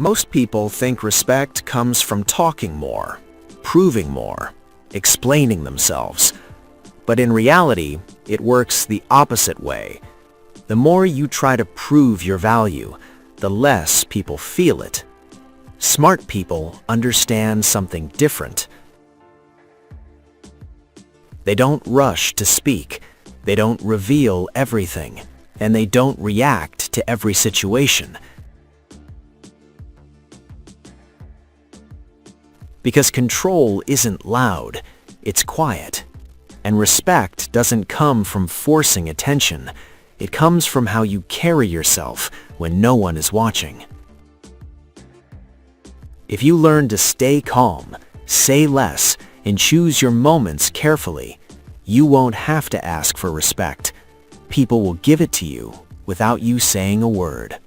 Most people think respect comes from talking more, proving more, explaining themselves. But in reality, it works the opposite way. The more you try to prove your value, the less people feel it. Smart people understand something different. They don't rush to speak, they don't reveal everything, and they don't react to every situation. Because control isn't loud, it's quiet. And respect doesn't come from forcing attention. It comes from how you carry yourself when no one is watching. If you learn to stay calm, say less, and choose your moments carefully, you won't have to ask for respect. People will give it to you without you saying a word.